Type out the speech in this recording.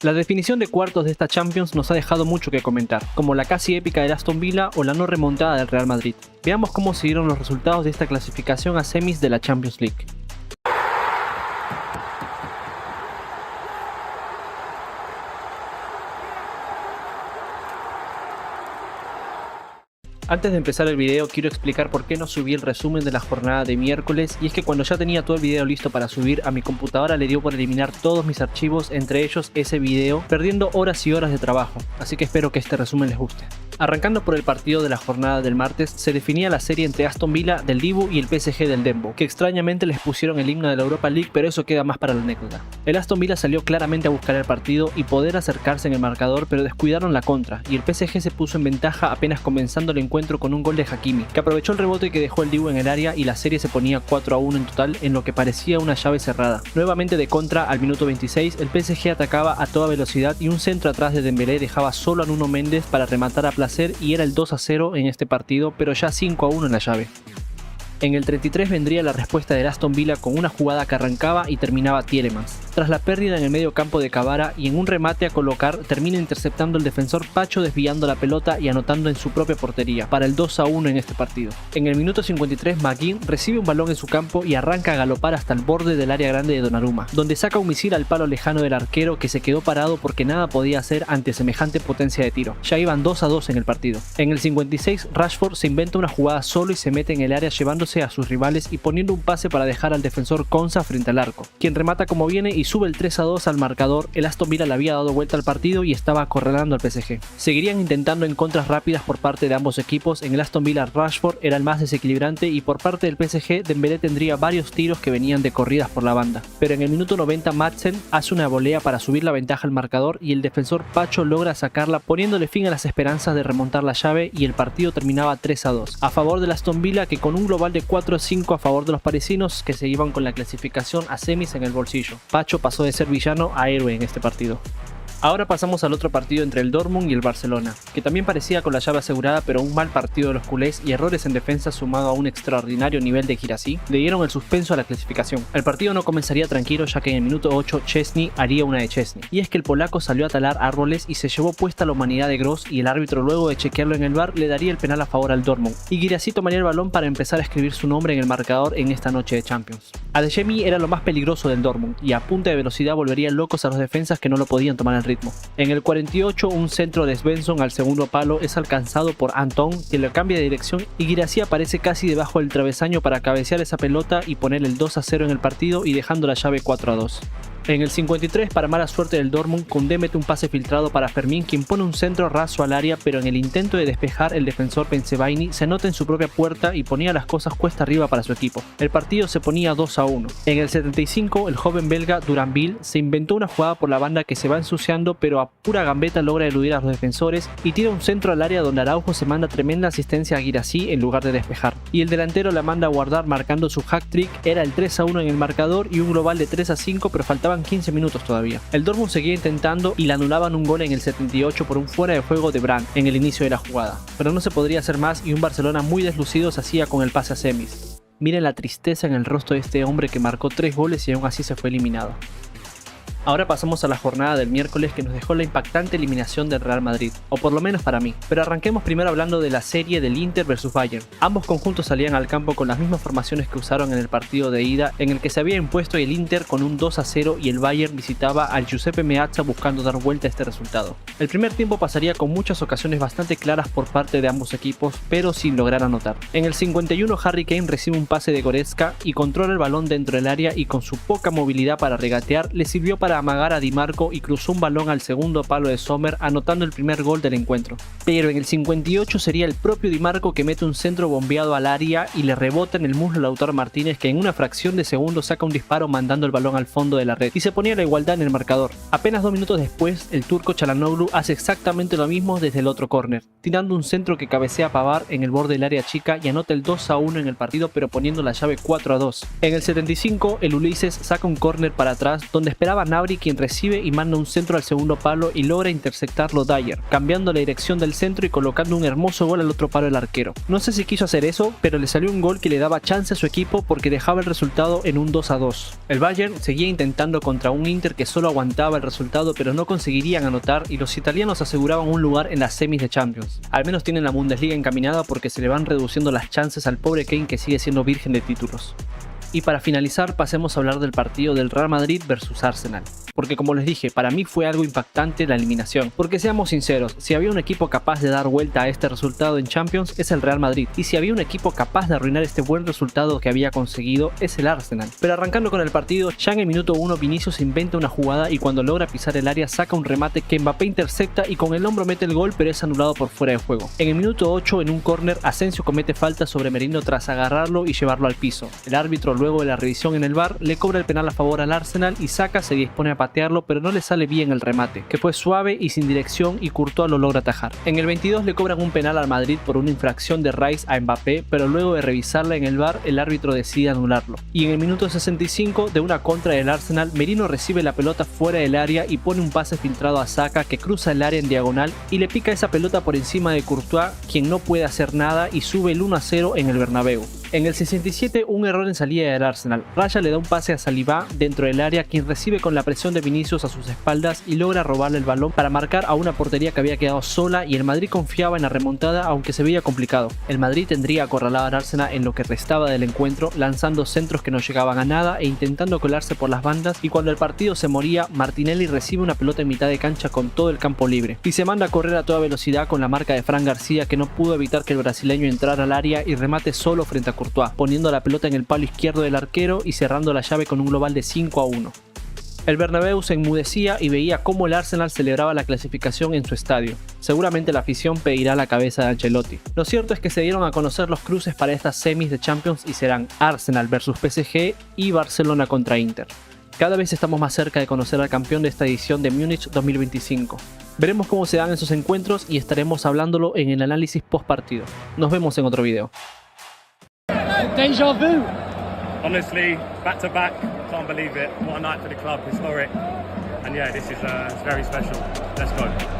La definición de cuartos de esta Champions nos ha dejado mucho que comentar, como la casi épica del Aston Villa o la no remontada del Real Madrid. Veamos cómo siguieron los resultados de esta clasificación a semis de la Champions League. Antes de empezar el video quiero explicar por qué no subí el resumen de la jornada de miércoles, y es que cuando ya tenía todo el video listo para subir, a mi computadora le dio por eliminar todos mis archivos, entre ellos ese video, perdiendo horas y horas de trabajo, así que espero que este resumen les guste. Arrancando por el partido de la jornada del martes, se definía la serie entre Aston Villa del Dibu y el PSG del Dembo, que extrañamente les pusieron el himno de la Europa League, pero eso queda más para la anécdota. El Aston Villa salió claramente a buscar el partido y poder acercarse en el marcador, pero descuidaron la contra, y el PSG se puso en ventaja apenas comenzando el encuentro con un gol de Hakimi, que aprovechó el rebote que dejó el Dibu en el área, y la serie se ponía 4-1 en total en lo que parecía una llave cerrada. Nuevamente de contra, al minuto 26, el PSG atacaba a toda velocidad y un centro atrás de Dembélé dejaba solo a Nuno Méndez para rematar a placer, y era el 2-0 en este partido, pero ya 5-1 en la llave. En el 33 vendría la respuesta del Aston Villa con una jugada que arrancaba y terminaba Tielemans. Tras la pérdida en el medio campo de Kvara y en un remate a colocar, termina interceptando el defensor Pacho, desviando la pelota y anotando en su propia portería, para el 2-1 en este partido. En el minuto 53 McGinn recibe un balón en su campo y arranca a galopar hasta el borde del área grande de Donnarumma, donde saca un misil al palo lejano del arquero, que se quedó parado porque nada podía hacer ante semejante potencia de tiro. Ya iban 2-2 en el partido. En el 56 Rashford se inventa una jugada solo y se mete en el área llevándose a sus rivales y poniendo un pase para dejar al defensor Konsa frente al arco, quien remata como viene y sube el 3-2 al marcador. El Aston Villa le había dado vuelta al partido y estaba acorralando al PSG. Seguirían intentando en contras rápidas por parte de ambos equipos. En el Aston Villa Rashford era el más desequilibrante y por parte del PSG Dembélé tendría varios tiros que venían de corridas por la banda, pero en el minuto 90 Madsen hace una volea para subir la ventaja al marcador y el defensor Pacho logra sacarla, poniéndole fin a las esperanzas de remontar la llave, y el partido terminaba 3-2 a favor del Aston Villa, que con un global de 4-5 a favor de los parisinos, que se iban con la clasificación a semis en el bolsillo. Pacho pasó de ser villano a héroe en este partido. Ahora pasamos al otro partido entre el Dortmund y el Barcelona, que también parecía con la llave asegurada, pero un mal partido de los culés y errores en defensa sumado a un extraordinario nivel de Guirassy le dieron el suspenso a la clasificación. El partido no comenzaría tranquilo, ya que en el minuto 8 Szczesny haría una de Szczesny, y es que el polaco salió a talar árboles y se llevó puesta la humanidad de Gross, y el árbitro, luego de chequearlo en el VAR, le daría el penal a favor al Dortmund, y Guirassy tomaría el balón para empezar a escribir su nombre en el marcador en esta noche de Champions. Adeyemi era lo más peligroso del Dortmund, y a punta de velocidad volvería locos a los defensas que no lo podían tomar el ritmo. En el 48 un centro de Svensson al segundo palo es alcanzado por Anton, que le cambia de dirección, y Guirassy aparece casi debajo del travesaño para cabecear esa pelota y poner el 2-0 en el partido y dejando la llave 4-2. En el 53, para mala suerte del Dortmund, Koundé mete un pase filtrado para Fermín, quien pone un centro raso al área, pero en el intento de despejar el defensor Bensebaini se anota en su propia puerta y ponía las cosas cuesta arriba para su equipo. El partido se ponía 2-1. En el 75, el joven belga Duranville se inventó una jugada por la banda que se va ensuciando, pero a pura gambeta logra eludir a los defensores y tira un centro al área donde Araujo se manda tremenda asistencia a Guirassy en lugar de despejar. Y el delantero la manda a guardar, marcando su hat-trick. Era el 3-1 en el marcador y un global de 3-5, pero faltaban 15 minutos todavía. El Dortmund seguía intentando y le anulaban un gol en el 78 por un fuera de juego de Brandt en el inicio de la jugada, pero no se podría hacer más y un Barcelona muy deslucido se hacía con el pase a semis. Miren la tristeza en el rostro de este hombre que marcó 3 goles y aún así se fue eliminado. Ahora pasamos a la jornada del miércoles, que nos dejó la impactante eliminación del Real Madrid, o por lo menos para mí. Pero arranquemos primero hablando de la serie del Inter vs Bayern. Ambos conjuntos salían al campo con las mismas formaciones que usaron en el partido de ida, en el que se había impuesto el Inter con un 2-0 y el Bayern visitaba al Giuseppe Meazza buscando dar vuelta a este resultado. El primer tiempo pasaría con muchas ocasiones bastante claras por parte de ambos equipos, pero sin lograr anotar. En el 51 Harry Kane recibe un pase de Goretzka y controla el balón dentro del área, y con su poca movilidad para regatear le sirvió para amagar a Di Marco y cruzó un balón al segundo palo de Sommer, anotando el primer gol del encuentro. Pero en el 58 sería el propio Di Marco que mete un centro bombeado al área y le rebota en el muslo a Lautaro Martínez, que en una fracción de segundo saca un disparo mandando el balón al fondo de la red y se ponía la igualdad en el marcador. Apenas 2 minutos después, el turco Çalhanoğlu hace exactamente lo mismo desde el otro córner, tirando un centro que cabecea Pavard en el borde del área chica y anota el 2-1 en el partido, pero poniendo la llave 4-2. En el 75 el Ulises saca un córner para atrás donde esperaba Navas Gnabry quien recibe y manda un centro al segundo palo y logra interceptarlo Dyer, cambiando la dirección del centro y colocando un hermoso gol al otro palo del arquero. No sé si quiso hacer eso, pero le salió un gol que le daba chance a su equipo porque dejaba el resultado en un 2-2. El Bayern seguía intentando contra un Inter que solo aguantaba el resultado pero no conseguirían anotar y los italianos aseguraban un lugar en las semis de Champions. Al menos tienen la Bundesliga encaminada porque se le van reduciendo las chances al pobre Kane que sigue siendo virgen de títulos. Y para finalizar pasemos a hablar del partido del Real Madrid versus Arsenal. Porque como les dije, para mí fue algo impactante la eliminación. Porque seamos sinceros, si había un equipo capaz de dar vuelta a este resultado en Champions es el Real Madrid. Y si había un equipo capaz de arruinar este buen resultado que había conseguido es el Arsenal. Pero arrancando con el partido, ya en el minuto 1 Vinicius inventa una jugada y cuando logra pisar el área saca un remate que Mbappé intercepta y con el hombro mete el gol pero es anulado por fuera de juego. En el minuto 8 en un córner Asensio comete falta sobre Merino tras agarrarlo y llevarlo al piso. El árbitro luego de la revisión en el VAR le cobra el penal a favor al Arsenal y Saka se dispone a patearlo pero no le sale bien el remate, que fue suave y sin dirección y Courtois lo logra atajar. En el 22 le cobran un penal al Madrid por una infracción de Rice a Mbappé, pero luego de revisarla en el VAR el árbitro decide anularlo. Y en el minuto 65 de una contra del Arsenal, Merino recibe la pelota fuera del área y pone un pase filtrado a Saka que cruza el área en diagonal y le pica esa pelota por encima de Courtois, quien no puede hacer nada y sube el 1-0 en el Bernabéu. En el 67 un error en salida del Arsenal. Raya le da un pase a Saliba dentro del área quien recibe con la presión de Vinicius a sus espaldas y logra robarle el balón para marcar a una portería que había quedado sola y el Madrid confiaba en la remontada aunque se veía complicado. El Madrid tendría acorralado al Arsenal en lo que restaba del encuentro lanzando centros que no llegaban a nada e intentando colarse por las bandas y cuando el partido se moría Martinelli recibe una pelota en mitad de cancha con todo el campo libre y se manda a correr a toda velocidad con la marca de Fran García que no pudo evitar que el brasileño entrara al área y remate solo frente a Courtois, poniendo la pelota en el palo izquierdo del arquero y cerrando la llave con un global de 5-1. El Bernabéu se enmudecía y veía cómo el Arsenal celebraba la clasificación en su estadio. Seguramente la afición pedirá la cabeza de Ancelotti. Lo cierto es que se dieron a conocer los cruces para estas semis de Champions y serán Arsenal vs PSG y Barcelona contra Inter. Cada vez estamos más cerca de conocer al campeón de esta edición de Múnich 2025. Veremos cómo se dan esos encuentros y estaremos hablándolo en el análisis post partido. Nos vemos en otro video. Deja vu. Honestly, back to back, can't believe it. What a night for the club, historic. And yeah, this is it's very special. Let's go.